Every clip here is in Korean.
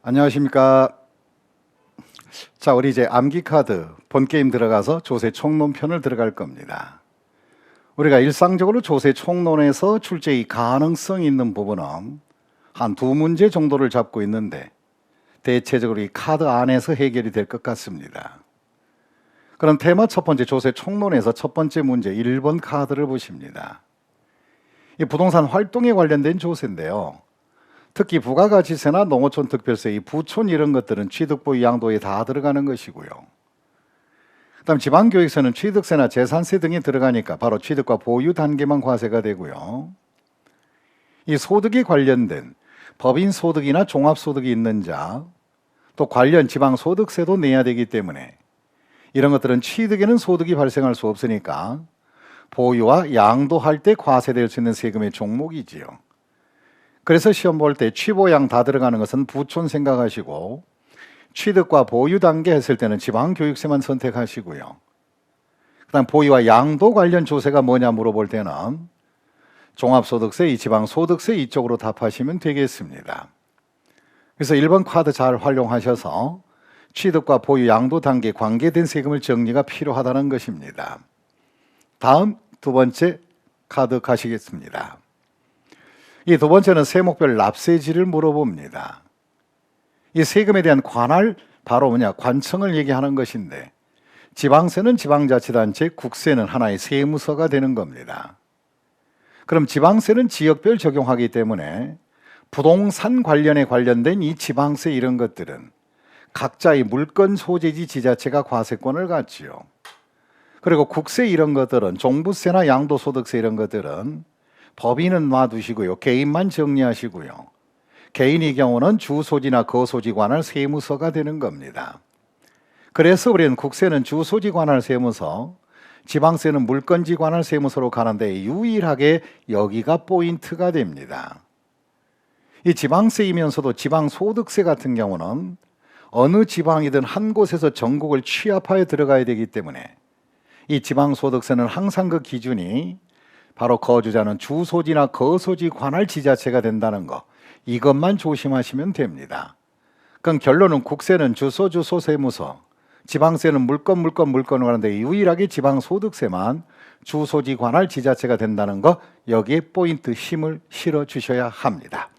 안녕하십니까. 자, 우리 이제 암기카드 본게임 들어가서 조세 총론편을 들어갈 겁니다. 우리가 일상적으로 조세 총론에서 출제의 가능성이 있는 부분은 한 두 문제 정도를 잡고 있는데 대체적으로 이 카드 안에서 해결이 될 것 같습니다. 그럼 테마 첫 번째 조세 총론에서 첫 번째 문제 1번 카드를 보십니다. 이 부동산 활동에 관련된 조세인데요. 특히 부가가치세나 농어촌 특별세, 이 부촌 이런 것들은 취득부 양도에 다 들어가는 것이고요. 그다음 지방교육세는 취득세나 재산세 등이 들어가니까 바로 취득과 보유 단계만 과세가 되고요. 이 소득에 관련된 법인 소득이나 종합소득이 있는 자, 또 관련 지방소득세도 내야 되기 때문에 이런 것들은 취득에는 소득이 발생할 수 없으니까 보유와 양도할 때 과세될 수 있는 세금의 종목이지요. 그래서 시험 볼 때 취보양 다 들어가는 것은 부촌 생각하시고 취득과 보유 단계 했을 때는 지방교육세만 선택하시고요. 그다음 보유와 양도 관련 조세가 뭐냐 물어볼 때는 종합소득세, 이 지방소득세 이쪽으로 답하시면 되겠습니다. 그래서 1번 카드 잘 활용하셔서 취득과 보유, 양도 단계에 관계된 세금을 정리가 필요하다는 것입니다. 다음 두 번째 카드 가시겠습니다. 이 두 번째는 세목별 납세지를 물어봅니다. 이 세금에 대한 관할, 바로 관청을 얘기하는 것인데 지방세는 지방자치단체, 국세는 하나의 세무서가 되는 겁니다. 그럼 지방세는 지역별 적용하기 때문에 부동산 관련된 이 지방세 이런 것들은 각자의 물건 소재지 지자체가 과세권을 갖지요. 그리고 국세 이런 것들은 종부세나 양도소득세 이런 것들은 법인은 놔두시고요. 개인만 정리하시고요. 개인의 경우는 주소지나 거소지 관할 세무서가 되는 겁니다. 그래서 우리는 국세는 주소지 관할 세무서, 지방세는 물건지 관할 세무서로 가는데 유일하게 여기가 포인트가 됩니다. 이 지방세이면서도 지방소득세 같은 경우는 어느 지방이든 한 곳에서 전국을 취합하여 들어가야 되기 때문에 이 지방소득세는 항상 그 기준이 바로 거주자는 주소지나 거소지 관할 지자체가 된다는 거, 이것만 조심하시면 됩니다. 그럼 결론은 국세는 주소 세무서, 지방세는 물건으로 가는데 유일하게 지방소득세만 주소지 관할 지자체가 된다는 거, 여기에 포인트 힘을 실어 주셔야 합니다.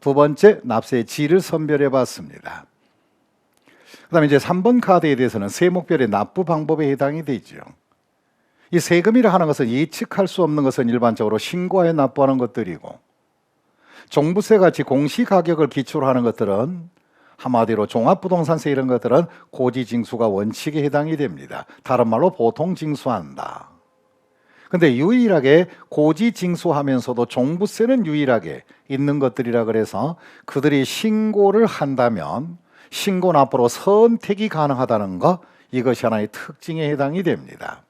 두 번째 납세의 질을 선별해 봤습니다. 그 다음에 이제 3번 카드에 대해서는 세목별의 납부 방법에 해당이 되죠. 이 세금이라 하는 것은 예측할 수 없는 것은 일반적으로 신고하여 납부하는 것들이고, 종부세 같이 공시가격을 기초로 하는 것들은 한마디로 종합부동산세 이런 것들은 고지징수가 원칙에 해당이 됩니다. 다른 말로 보통 징수한다. 근데 유일하게 고지징수하면서도 종부세는 유일하게 있는 것들이라 그래서 그들이 신고를 한다면 신고 납부로 선택이 가능하다는 것, 이것이 하나의 특징에 해당이 됩니다.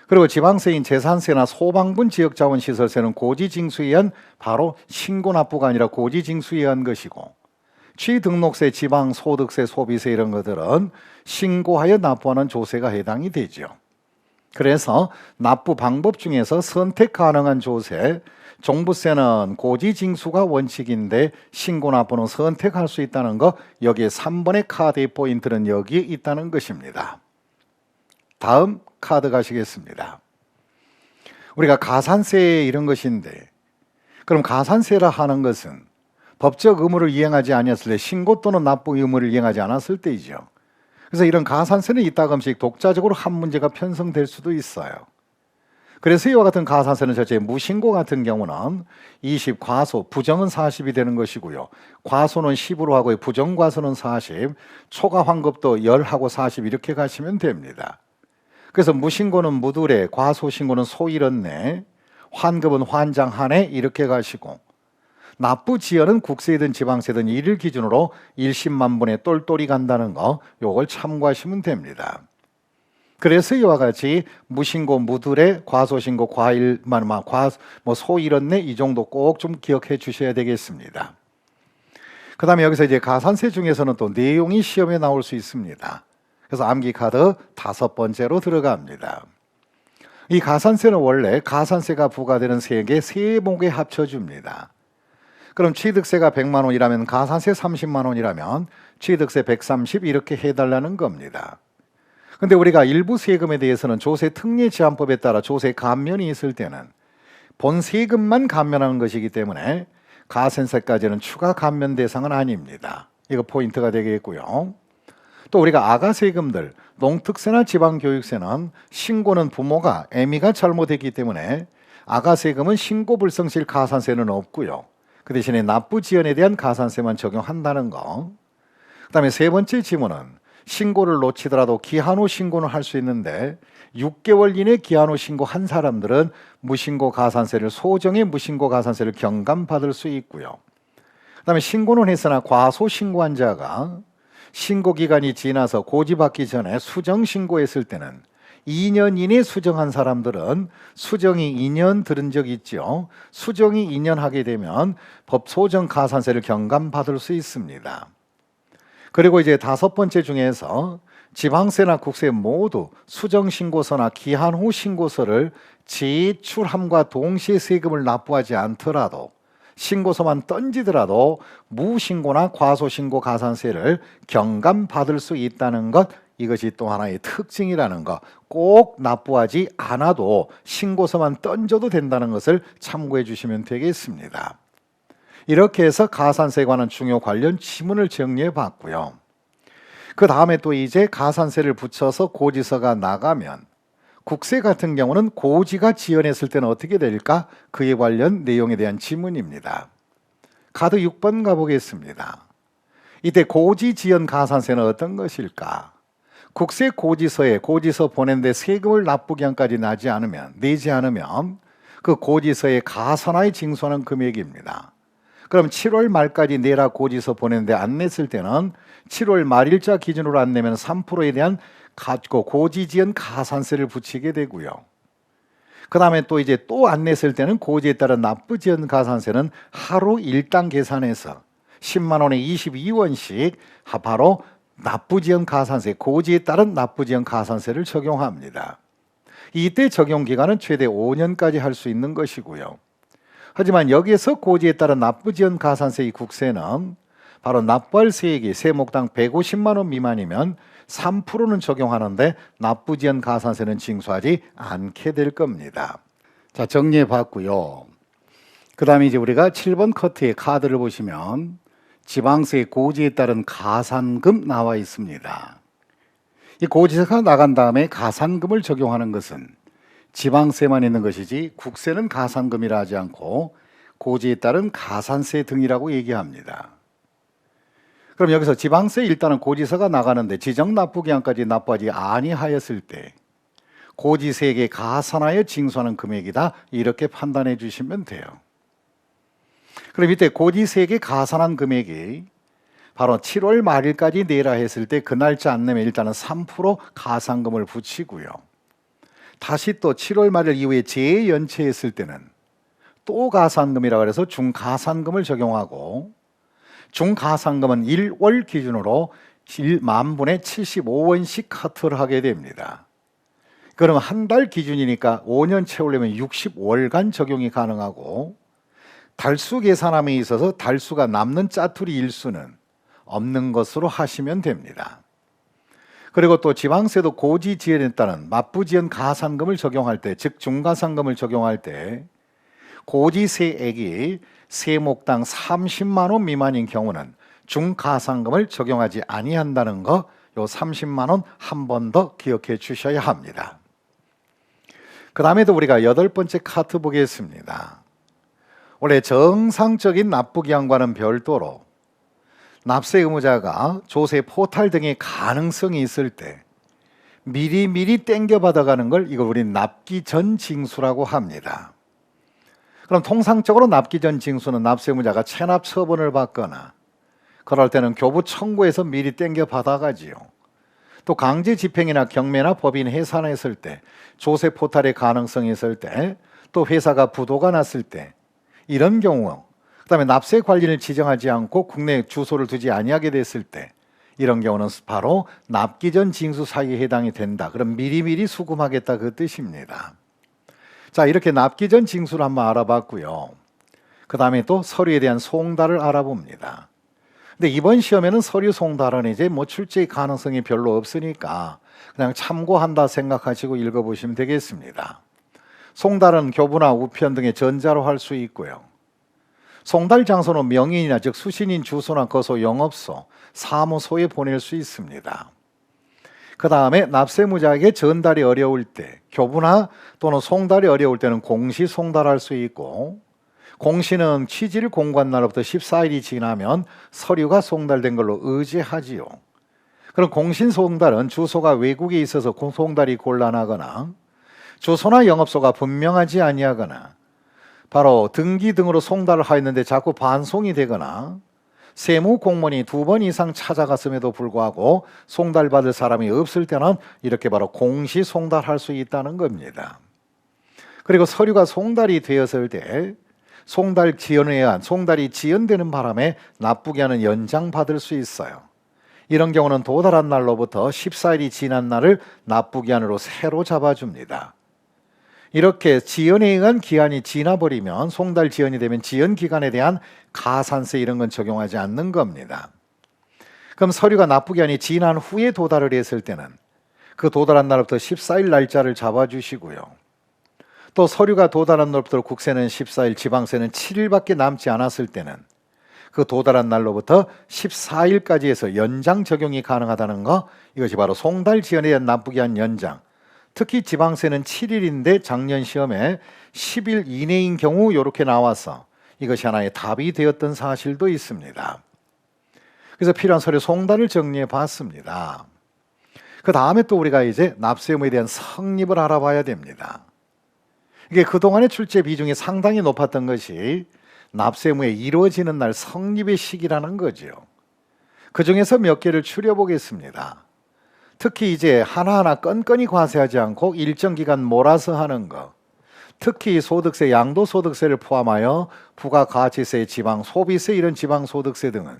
그리고 지방세인 재산세나 소방분 지역자원시설세는 고지징수에 의한 바로 신고 납부가 아니라 고지징수에 의한 것이고, 취등록세, 지방소득세, 소비세 이런 것들은 신고하여 납부하는 조세가 해당이 되죠. 그래서 납부 방법 중에서 선택 가능한 조세, 종부세는 고지징수가 원칙인데 신고 납부는 선택할 수 있다는 거, 여기에 3번의 카드의 포인트는 여기에 있다는 것입니다. 다음 카드 가시겠습니다. 우리가 가산세 이런 것인데, 그럼 가산세라 하는 것은 법적 의무를 이행하지 아니었을 때, 신고 또는 납부 의무를 이행하지 않았을 때이죠. 그래서 이런 가산세는 이따금씩 독자적으로 한 문제가 편성될 수도 있어요. 그래서 이와 같은 가산세는 첫째 무신고 같은 경우는 20 과소, 부정은 40이 되는 것이고요. 과소는 10으로 하고 부정 과소는 40, 초과 환급도 10하고 40 이렇게 가시면 됩니다. 그래서 무신고는 무두례, 과소신고는 소일언내, 환급은 환장한해 이렇게 가시고, 납부지연은 국세든 지방세든 일일 기준으로 일십만 분의 똘똘이 간다는 거, 요걸 참고하시면 됩니다. 그래서 이와 같이 무신고, 무두례, 과소신고, 과일만, 소일언내 이 정도 꼭 좀 기억해 주셔야 되겠습니다. 그 다음에 여기서 이제 가산세 중에서는 또 내용이 시험에 나올 수 있습니다. 그래서 암기 카드 5번째로 들어갑니다. 이 가산세는 원래 가산세가 부과되는 세액의 세목에 합쳐줍니다. 그럼 취득세가 100만 원이라면 가산세 30만 원이라면 취득세 130 이렇게 해달라는 겁니다. 근데 우리가 일부 세금에 대해서는 조세 특례 제한법에 따라 조세 감면이 있을 때는 본 세금만 감면하는 것이기 때문에 가산세까지는 추가 감면 대상은 아닙니다. 이거 포인트가 되겠고요. 또 우리가 아가 세금들, 농특세나 지방교육세는 신고는 부모가 애미가 잘못했기 때문에 아가 세금은 신고 불성실 가산세는 없고요. 그 대신에 납부 지연에 대한 가산세만 적용한다는 거. 그다음에 세 번째 지문은 신고를 놓치더라도 기한 후 신고는 할 수 있는데 6개월 이내 기한 후 신고한 사람들은 무신고 가산세를 소정의 무신고 가산세를 경감받을 수 있고요. 그다음에 신고는 했으나 과소 신고한 자가 신고 기간이 지나서 고지받기 전에 수정 신고했을 때는 2년 이내 수정한 사람들은 수정이 2년 들은 적 있죠. 수정이 2년 하게 되면 법소정 가산세를 경감받을 수 있습니다. 그리고 이제 다섯 번째 중에서 지방세나 국세 모두 수정신고서나 기한 후 신고서를 제출함과 동시에 세금을 납부하지 않더라도 신고서만 던지더라도 무신고나 과소신고 가산세를 경감받을 수 있다는 것, 이것이 또 하나의 특징이라는 것, 꼭 납부하지 않아도 신고서만 던져도 된다는 것을 참고해 주시면 되겠습니다. 이렇게 해서 가산세에 관한 중요 관련 지문을 정리해 봤고요. 그 다음에 또 이제 가산세를 붙여서 고지서가 나가면 국세 같은 경우는 고지가 지연했을 때는 어떻게 될까? 그에 관련 내용에 대한 지문입니다. 카드 6번 가보겠습니다. 이때 고지 지연 가산세는 어떤 것일까? 국세 고지서에 고지서 보낸데 세금을 납부기한까지 내지 않으면 그 고지서에 가산하에 징수하는 금액입니다. 그럼 7월 말까지 내라 고지서 보냈는데 안 냈을 때는 7월 말일자 기준으로 안 내면 3%에 대한 고지지연 가산세를 붙이게 되고요. 그 다음에 또 이제 또 안 냈을 때는 고지에 따른 납부지연 가산세는 하루 일당 계산해서 10만 원에 22원씩 바로 납부지연 가산세, 고지에 따른 납부지연 가산세를 적용합니다. 이때 적용 기간은 최대 5년까지 할 수 있는 것이고요. 하지만 여기에서 고지에 따른 납부지연 가산세의 국세는 바로 납부할 세액이 세목당 150만 원 미만이면 3%는 적용하는데 납부지연 가산세는 징수하지 않게 될 겁니다. 자, 정리해 봤고요. 그 다음에 이제 우리가 7번 커트의 카드를 보시면 지방세 고지에 따른 가산금 나와 있습니다. 이 고지서가 나간 다음에 가산금을 적용하는 것은 지방세만 있는 것이지 국세는 가산금이라 하지 않고 고지에 따른 가산세 등이라고 얘기합니다. 그럼 여기서 지방세 일단은 고지서가 나가는데 지정 납부기한까지 납부하지 아니하였을 때 고지세액에 가산하여 징수하는 금액이다, 이렇게 판단해 주시면 돼요. 그럼 이때 고지세액에 가산한 금액이 바로 7월 말일까지 내라 했을 때 그 날짜 안 내면 일단은 3% 가산금을 붙이고요. 다시 또 7월 말일 이후에 재연체했을 때는 또 가산금이라고 해서 중가산금을 적용하고, 중가산금은 1월 기준으로 10,000분의 75원씩 카트를 하게 됩니다. 그럼 한 달 기준이니까 5년 채우려면 60월간 적용이 가능하고, 달수 계산함에 있어서 달수가 남는 짜투리 일수는 없는 것으로 하시면 됩니다. 그리고 또 지방세도 고지 지연에 따른 납부지연 가산금을 적용할 때, 즉 중가산금을 적용할 때 고지세액이 세목당 30만 원 미만인 경우는 중가산금을 적용하지 아니한다는 거, 요 30만 원 한 번 더 기억해 주셔야 합니다. 그 다음에도 우리가 8번째 카트 보겠습니다. 원래 정상적인 납부기한과는 별도로 납세 의무자가 조세 포탈 등의 가능성이 있을 때 미리미리 땡겨받아가는 걸 이걸 우리는 납기 전 징수라고 합니다. 그럼 통상적으로 납기 전 징수는 납세 의무자가 체납 처분을 받거나 그럴 때는 교부 청구해서 미리 땡겨받아가지요. 또 강제 집행이나 경매나 법인 해산했을 때, 조세 포탈의 가능성이 있을 때, 또 회사가 부도가 났을 때, 이런 경우, 그다음에 납세 관리인을 지정하지 않고 국내에 주소를 두지 아니하게 됐을 때, 이런 경우는 바로 납기 전 징수 사유에 해당이 된다. 그럼 미리미리 수금하겠다, 그 뜻입니다. 자, 이렇게 납기 전 징수를 한번 알아봤고요. 그 다음에 또 서류에 대한 송달을 알아봅니다. 근데 이번 시험에는 서류 송달은 이제 뭐 출제 가능성이 별로 없으니까 그냥 참고한다 생각하시고 읽어보시면 되겠습니다. 송달은 교부나 우편 등의 전자로 할 수 있고요. 송달 장소는 명인이나 즉 수신인 주소나 거소, 영업소, 사무소에 보낼 수 있습니다. 그 다음에 납세무자에게 전달이 어려울 때 교부나 또는 송달이 어려울 때는 공시 송달할 수 있고, 공시는 취질 공고한 날로부터 14일이 지나면 서류가 송달된 걸로 의지하지요. 그럼 공신 송달은 주소가 외국에 있어서 송달이 곤란하거나 주소나 영업소가 분명하지 아니하거나 바로 등기 등으로 송달을 하였는데 자꾸 반송이 되거나 세무 공무원이 2번 이상 찾아갔음에도 불구하고 송달받을 사람이 없을 때는 이렇게 바로 공시 송달할 수 있다는 겁니다. 그리고 서류가 송달이 되었을 때 송달 지연에 의한 송달이 지연되는 바람에 납부기 한은 연장받을 수 있어요. 이런 경우는 도달한 날로부터 14일이 지난 날을 납부기한으로 새로 잡아줍니다. 이렇게 지연에 의한 기한이 지나버리면 송달 지연이 되면 지연기간에 대한 가산세 이런 건 적용하지 않는 겁니다. 그럼 서류가 납부기한이 지난 후에 도달을 했을 때는 그 도달한 날부터 14일 날짜를 잡아주시고요. 또 서류가 도달한 날부터 국세는 14일, 지방세는 7일밖에 남지 않았을 때는 그 도달한 날로부터 14일까지 해서 연장 적용이 가능하다는 거, 이것이 바로 송달 지연에 대한 납부기한 연장. 특히 지방세는 7일인데 작년 시험에 10일 이내인 경우 이렇게 나와서 이것이 하나의 답이 되었던 사실도 있습니다. 그래서 필요한 서류 송달을 정리해 봤습니다. 그 다음에 또 우리가 이제 납세의무에 대한 성립을 알아봐야 됩니다. 이게 그동안의 출제 비중이 상당히 높았던 것이 납세의무에 이루어지는 날 성립의 시기라는 거죠. 그 중에서 몇 개를 추려보겠습니다. 특히 이제 하나하나 건건히 과세하지 않고 일정 기간 몰아서 하는 거, 특히 소득세, 양도소득세를 포함하여 부가가치세, 지방 소비세 이런 지방소득세 등은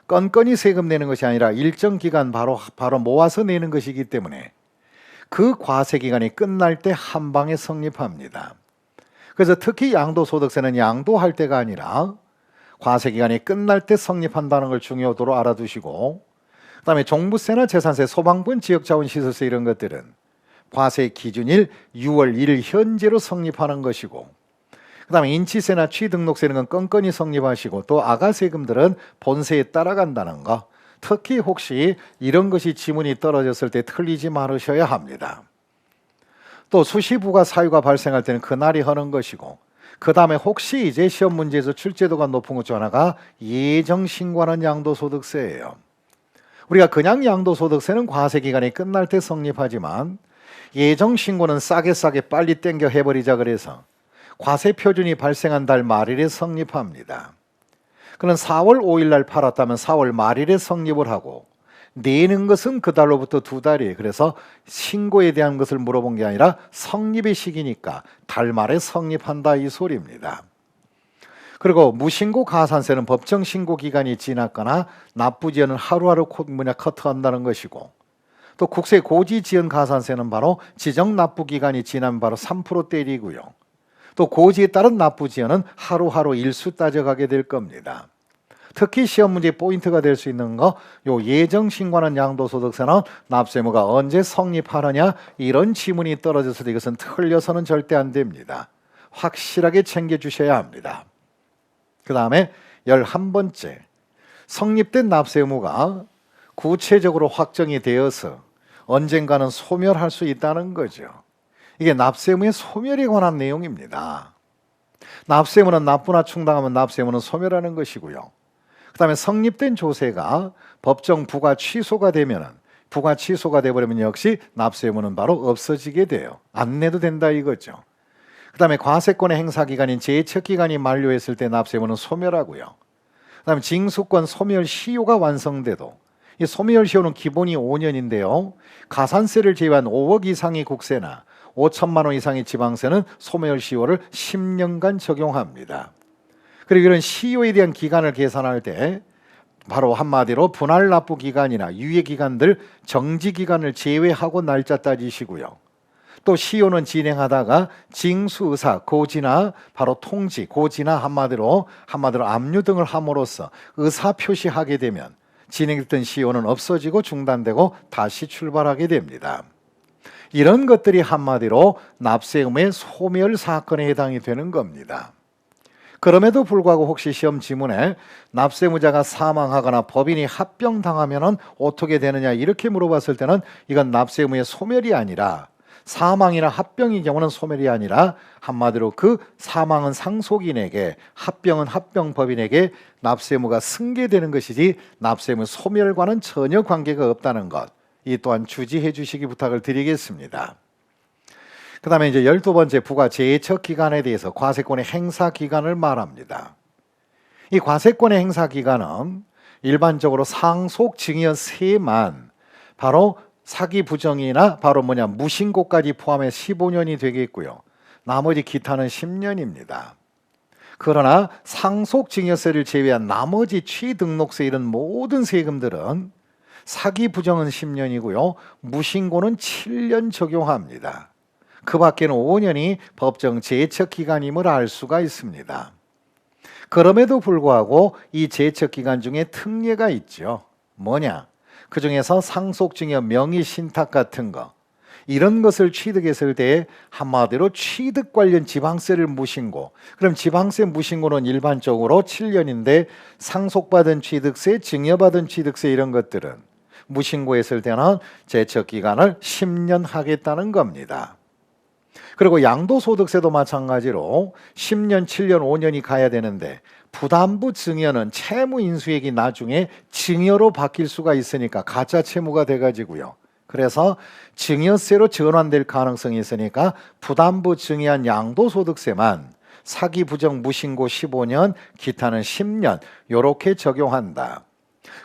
건건히 세금 내는 것이 아니라 일정 기간 바로 모아서 내는 것이기 때문에 그 과세 기간이 끝날 때 한 방에 성립합니다. 그래서 특히 양도소득세는 양도할 때가 아니라 과세 기간이 끝날 때 성립한다는 걸 중요도로 알아두시고, 그 다음에 종부세나 재산세, 소방분, 지역자원시설세 이런 것들은 과세 기준일 6월 1일 현재로 성립하는 것이고, 그 다음에 인치세나 취등록세 이런 건 건건히 성립하시고, 또 아가세금들은 본세에 따라간다는 거, 특히 혹시 이런 것이 지문이 떨어졌을 때 틀리지 말으셔야 합니다. 또 수시부가 사유가 발생할 때는 그날이 하는 것이고, 그 다음에 혹시 이제 시험 문제에서 출제도가 높은 것 중 하나가 예정신고하는 양도소득세예요. 우리가 그냥 양도소득세는 과세기간이 끝날 때 성립하지만 예정신고는 싸게 빨리 땡겨 해버리자 그래서 과세표준이 발생한 달 말일에 성립합니다. 그는 4월 5일 날 팔았다면 4월 말일에 성립을 하고, 내는 것은 그 달로부터 2달이에요. 그래서 신고에 대한 것을 물어본 게 아니라 성립의 시기니까 달 말에 성립한다 이 소리입니다. 그리고 무신고 가산세는 법정 신고 기간이 지났거나 납부지연을 하루하루 커트한다는 것이고, 또 국세 고지지연 가산세는 바로 지정 납부 기간이 지나면 바로 3% 때리고요. 또 고지에 따른 납부지연은 하루하루 일수 따져가게 될 겁니다. 특히 시험 문제 포인트가 될 수 있는 거, 요 예정 신고하는 양도소득세는 납세의무가 언제 성립하느냐 이런 지문이 떨어졌을 때 이것은 틀려서는 절대 안 됩니다. 확실하게 챙겨주셔야 합니다. 그 다음에 11번째, 성립된 납세의무가 구체적으로 확정이 되어서 언젠가는 소멸할 수 있다는 거죠. 이게 납세의무의 소멸에 관한 내용입니다. 납세의무는 납부나 충당하면 납세의무는 소멸하는 것이고요. 그 다음에 성립된 조세가 법정 부과 취소가 되면은, 부과 취소가 돼버리면 역시 납세의무는 바로 없어지게 돼요. 안 내도 된다 이거죠. 그 다음에 과세권의 행사기간인 제척기간이 만료했을 때 납세의무는 소멸하고요. 그 다음에 징수권 소멸 시효가 완성돼도, 이 소멸 시효는 기본이 5년인데요. 가산세를 제외한 5억 이상의 국세나 5천만 원 이상의 지방세는 소멸 시효를 10년간 적용합니다. 그리고 이런 시효에 대한 기간을 계산할 때 바로 한마디로 분할 납부 기간이나 유예 기간들 정지 기간을 제외하고 날짜 따지시고요. 또 시효는 진행하다가 징수의사, 고지나 바로 통지, 고지나 한마디로 압류 등을 함으로써 의사 표시하게 되면 진행됐던 시효는 없어지고 중단되고 다시 출발하게 됩니다. 이런 것들이 한마디로 납세 의무의 소멸 사건에 해당이 되는 겁니다. 그럼에도 불구하고 혹시 시험 지문에 납세 의무자가 사망하거나 법인이 합병당하면 어떻게 되느냐 이렇게 물어봤을 때는 이건 납세 의무의 소멸이 아니라, 사망이나 합병의 경우는 소멸이 아니라 한마디로 그 사망은 상속인에게, 합병은 합병법인에게 납세 의무가 승계되는 것이지 납세 의무 소멸과는 전혀 관계가 없다는 것, 이 또한 주지해 주시기 부탁을 드리겠습니다. 그 다음에 이제 12번째 부가 제척 기간에 대해서 과세권의 행사 기간을 말합니다. 이 과세권의 행사 기간은 일반적으로 상속 증여세만 바로 사기 부정이나 바로 무신고까지 포함해 15년이 되겠고요. 나머지 기타는 10년입니다. 그러나 상속 증여세를 제외한 나머지 취등록세 이런 모든 세금들은 사기 부정은 10년이고요. 무신고는 7년 적용합니다. 그 밖에는 5년이 법정 제척 기간임을 알 수가 있습니다. 그럼에도 불구하고 이 제척 기간 중에 특례가 있죠. 뭐냐? 그 중에서 상속증여 명의신탁 같은 거, 이런 것을 취득했을 때 한마디로 취득 관련 지방세를 무신고, 그럼 지방세 무신고는 일반적으로 7년인데 상속받은 취득세, 증여받은 취득세 이런 것들은 무신고했을 때는 제척 기간을 10년 하겠다는 겁니다. 그리고 양도소득세도 마찬가지로 10년, 7년, 5년이 가야 되는데 부담부 증여는 채무 인수액이 나중에 증여로 바뀔 수가 있으니까 가짜 채무가 돼가지고요. 그래서 증여세로 전환될 가능성이 있으니까 부담부 증여한 양도소득세만 사기 부정 무신고 15년, 기타는 10년 이렇게 적용한다.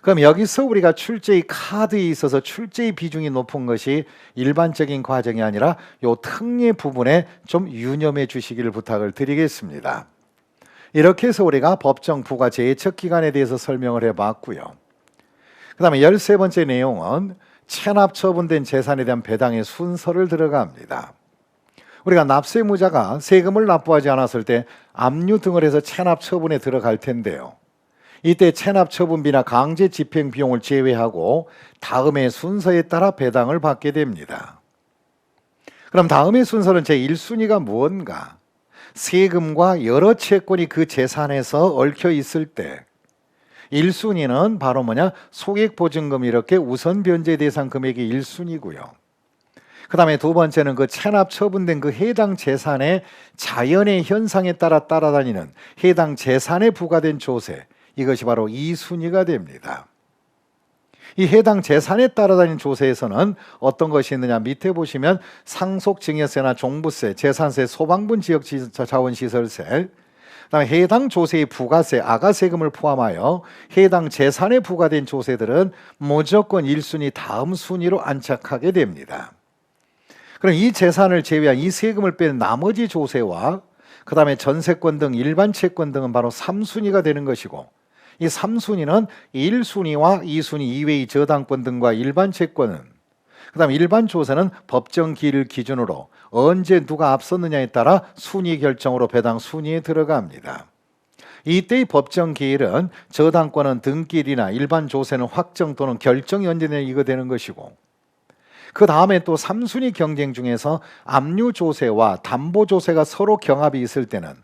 그럼 여기서 우리가 출제의 카드에 있어서 출제의 비중이 높은 것이 일반적인 과정이 아니라 이 특례 부분에 좀 유념해 주시기를 부탁을 드리겠습니다. 이렇게 해서 우리가 법정 부가 제척 기간에 대해서 설명을 해봤고요. 그 다음에 13번째 내용은 체납 처분된 재산에 대한 배당의 순서를 들어갑니다. 우리가 납세 의무자가 세금을 납부하지 않았을 때 압류 등을 해서 체납 처분에 들어갈 텐데요. 이때 체납 처분비나 강제 집행 비용을 제외하고 다음의 순서에 따라 배당을 받게 됩니다. 그럼 다음의 순서는 제1순위가 무언가? 세금과 여러 채권이 그 재산에서 얽혀 있을 때 1순위는 바로 소액보증금 이렇게 우선 변제 대상 금액이 1순위고요. 그 다음에 두 번째는 그 체납 처분된 그 해당 재산의 자연의 현상에 따라 따라다니는 해당 재산에 부과된 조세, 이것이 바로 2순위가 됩니다. 이 해당 재산에 따라다니는 조세에서는 어떤 것이 있느냐, 밑에 보시면 상속증여세나 종부세, 재산세, 소방분 지역자원시설세, 그다음에 해당 조세의 부가세, 아가세금을 포함하여 해당 재산에 부과된 조세들은 무조건 1순위 다음 순위로 안착하게 됩니다. 그럼 이 재산을 제외한 이 세금을 뺀 나머지 조세와 그 다음에 전세권 등 일반 채권 등은 바로 3순위가 되는 것이고, 이 3순위는 1순위와 2순위 이외의 저당권 등과 일반 채권은, 그 다음에 일반 조세는 법정 기일을 기준으로 언제 누가 앞섰느냐에 따라 순위 결정으로 배당 순위에 들어갑니다. 이때의 법정 기일은 저당권은 등기일이나 일반 조세는 확정 또는 결정이 언제냐 이거 되는 것이고, 그 다음에 또 3순위 경쟁 중에서 압류조세와 담보조세가 서로 경합이 있을 때는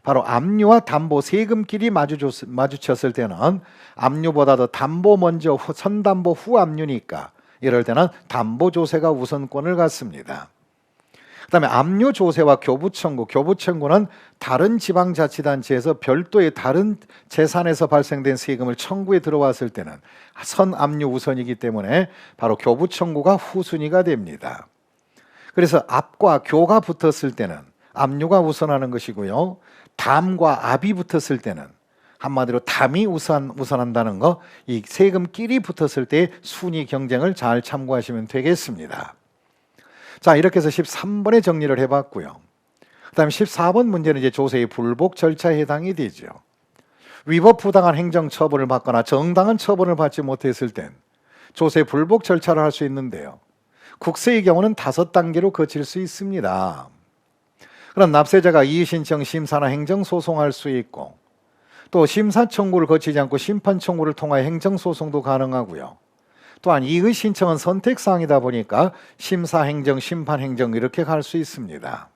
바로 압류와 담보 세금끼리 마주쳤을 때는 압류보다 더 담보 먼저 선담보 후 압류니까 이럴 때는 담보조세가 우선권을 갖습니다. 그 다음에 압류조세와 교부청구는 다른 지방자치단체에서 별도의 다른 재산에서 발생된 세금을 청구에 들어왔을 때는 선압류 우선이기 때문에 바로 교부청구가 후순위가 됩니다. 그래서 압과 교가 붙었을 때는 압류가 우선하는 것이고요. 담과 압이 붙었을 때는 한마디로 담이 우선한다는 거, 이 세금끼리 붙었을 때 순위 경쟁을 잘 참고하시면 되겠습니다. 자, 이렇게 해서 13번에 정리를 해봤고요. 그 다음에 14번 문제는 이제 조세의 불복 절차에 해당이 되죠. 위법 부당한 행정 처분을 받거나 정당한 처분을 받지 못했을 땐 조세 불복 절차를 할 수 있는데요. 국세의 경우는 5단계로 거칠 수 있습니다. 그럼 납세자가 이의신청 심사나 행정소송할 수 있고, 또 심사 청구를 거치지 않고 심판 청구를 통하여 행정소송도 가능하고요. 또한 이의 신청은 선택사항이다 보니까 심사, 행정, 심판, 행정 이렇게 갈 수 있습니다.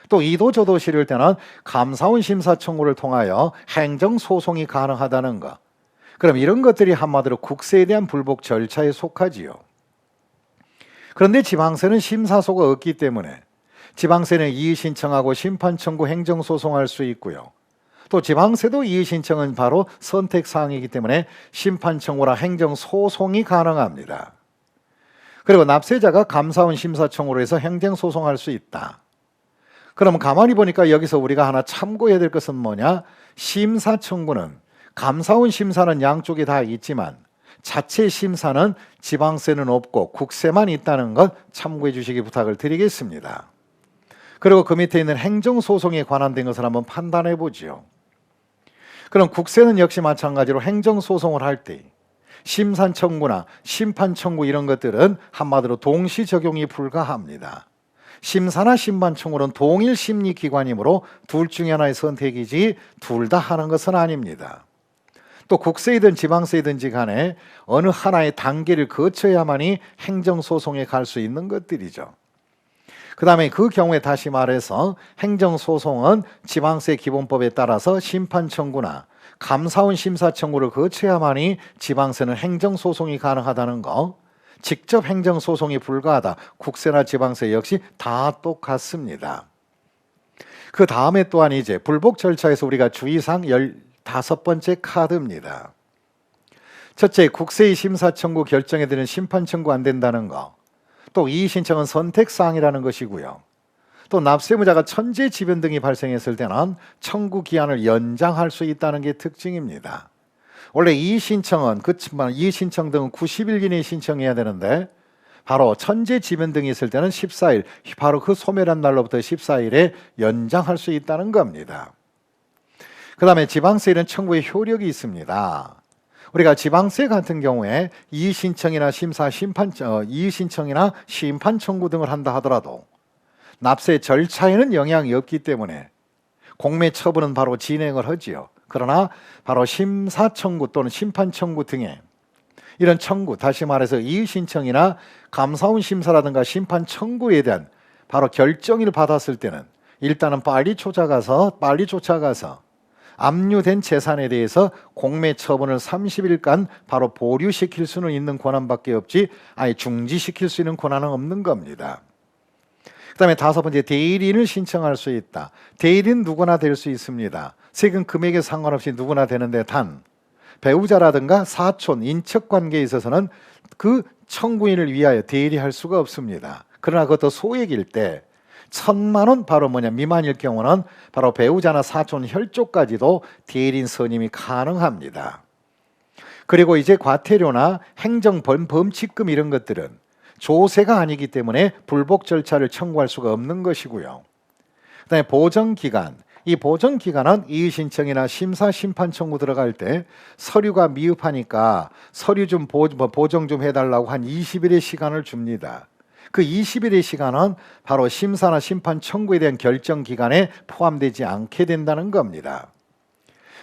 또 이도저도 싫을 때는 감사원 심사 청구를 통하여 행정소송이 가능하다는 것. 그럼 이런 것들이 한마디로 국세에 대한 불복 절차에 속하지요. 그런데 지방세는 심사소가 없기 때문에 지방세는 이의 신청하고 심판 청구, 행정소송할 수 있고요. 또 지방세도 이의 신청은 바로 선택사항이기 때문에 심판 청구나 행정 소송이 가능합니다. 그리고 납세자가 감사원 심사 청구로 해서 행정 소송할 수 있다. 그럼 가만히 보니까 여기서 우리가 하나 참고해야 될 것은 뭐냐? 심사 청구는 감사원 심사는 양쪽이 다 있지만 자체 심사는 지방세는 없고 국세만 있다는 것 참고해 주시기 부탁을 드리겠습니다. 그리고 그 밑에 있는 행정소송에 관한된 것을 한번 판단해 보지요. 그럼 국세는 역시 마찬가지로 행정소송을 할 때 심산 청구나 심판 청구 이런 것들은 한마디로 동시 적용이 불가합니다. 심사나 심판 청구는 동일 심리기관이므로 둘 중에 하나의 선택이지 둘 다 하는 것은 아닙니다. 또 국세이든 지방세이든지 간에 어느 하나의 단계를 거쳐야만이 행정소송에 갈 수 있는 것들이죠. 그 다음에 그 경우에 다시 말해서 행정소송은 지방세 기본법에 따라서 심판 청구나 감사원 심사 청구를 거쳐야만이 지방세는 행정소송이 가능하다는 거, 직접 행정소송이 불가하다, 국세나 지방세 역시 다 똑같습니다. 그 다음에 또한 이제 불복 절차에서 우리가 주의사항 15번째 카드입니다. 첫째, 국세의 심사 청구 결정에 드는 심판 청구 안 된다는 거. 또 이의 신청은 선택사항이라는 것이고요. 또 납세무자가 천재지변 등이 발생했을 때는 청구 기한을 연장할 수 있다는 게 특징입니다. 원래 이의 신청은 그렇지만 이의 신청 등은 90일 이내에 신청해야 되는데 바로 천재지변 등이 있을 때는 14일, 바로 그 소멸한 날로부터 14일에 연장할 수 있다는 겁니다. 그 다음에 지방세는 청구의 효력이 있습니다. 우리가 지방세 같은 경우에 이의 신청이나 이의 신청이나 심판 청구 등을 한다 하더라도 납세 절차에는 영향이 없기 때문에 공매 처분은 바로 진행을 하지요. 그러나 바로 심사 청구 또는 심판 청구 등의 이런 청구, 다시 말해서 이의 신청이나 감사원 심사라든가 심판 청구에 대한 바로 결정을 받았을 때는 일단은 빨리 쫓아가서 압류된 재산에 대해서 공매 처분을 30일간 바로 보류시킬 수는 있는 권한밖에 없지 아예 중지시킬 수 있는 권한은 없는 겁니다. 그 다음에 5번째, 대리인을 신청할 수 있다. 대리인 누구나 될 수 있습니다. 세금 금액에 상관없이 누구나 되는데 단 배우자라든가 사촌, 인척관계에 있어서는 그 청구인을 위하여 대리할 수가 없습니다. 그러나 그것도 소액일 때 1,000만 원 바로 미만일 경우는 바로 배우자나 사촌 혈족까지도 대리인 선임이 가능합니다. 그리고 이제 과태료나 행정 범칙금 이런 것들은 조세가 아니기 때문에 불복 절차를 청구할 수가 없는 것이고요. 그다음에 보정기간, 이 보정기간은 이의 신청이나 심사 심판 청구 들어갈 때 서류가 미흡하니까 서류 좀 보정 좀 해달라고 한 20일의 시간을 줍니다. 그 20일의 시간은 바로 심사나 심판 청구에 대한 결정 기간에 포함되지 않게 된다는 겁니다.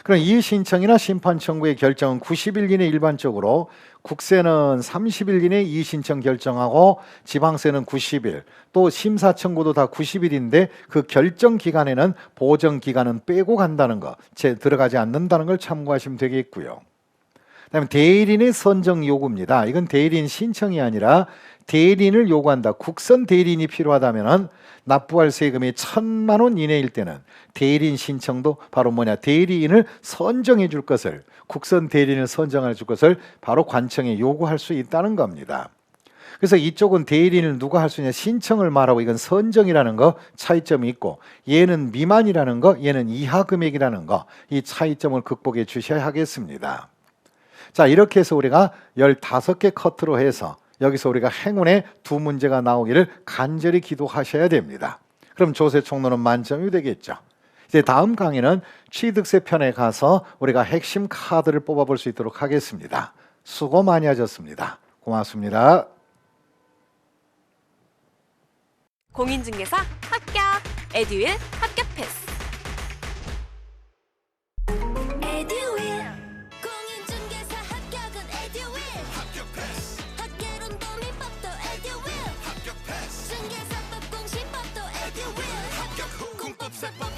그럼 이의 신청이나 심판 청구의 결정은 90일 이내 일반적으로 국세는 30일 이내 이의 신청 결정하고 지방세는 90일, 또 심사 청구도 다 90일인데 그 결정 기간에는 보정 기간은 빼고 간다는 거, 들어가지 않는다는 걸 참고하시면 되겠고요. 그다음에 대리인의 선정 요구입니다. 이건 대리인 신청이 아니라 대리인을 요구한다. 국선 대리인이 필요하다면 납부할 세금이 1,000만 원 이내일 때는 대리인 신청도 바로 대리인을 선정해 줄 것을, 국선 대리인을 선정해 줄 것을 바로 관청에 요구할 수 있다는 겁니다. 그래서 이쪽은 대리인을 누가 할 수 있냐, 신청을 말하고 이건 선정이라는 거 차이점이 있고, 얘는 미만이라는 거, 얘는 이하 금액이라는 거, 이 차이점을 극복해 주셔야 하겠습니다. 자, 이렇게 해서 우리가 15개 커트로 해서 여기서 우리가 행운의 2문제가 나오기를 간절히 기도하셔야 됩니다. 그럼 조세 총론은 만점이 되겠죠. 이제 다음 강의는 취득세 편에 가서 우리가 핵심 카드를 뽑아볼 수 있도록 하겠습니다. 수고 많이 하셨습니다. 고맙습니다. 공인중개사 합격! 에듀윌 합격 패스! 에듀윌 공인중개사 합격은 에듀윌 합격 패스. 학계론도 민법도 에듀윌 합격 패스. 중개사법 공시법도 에듀윌 합격 후 공법사법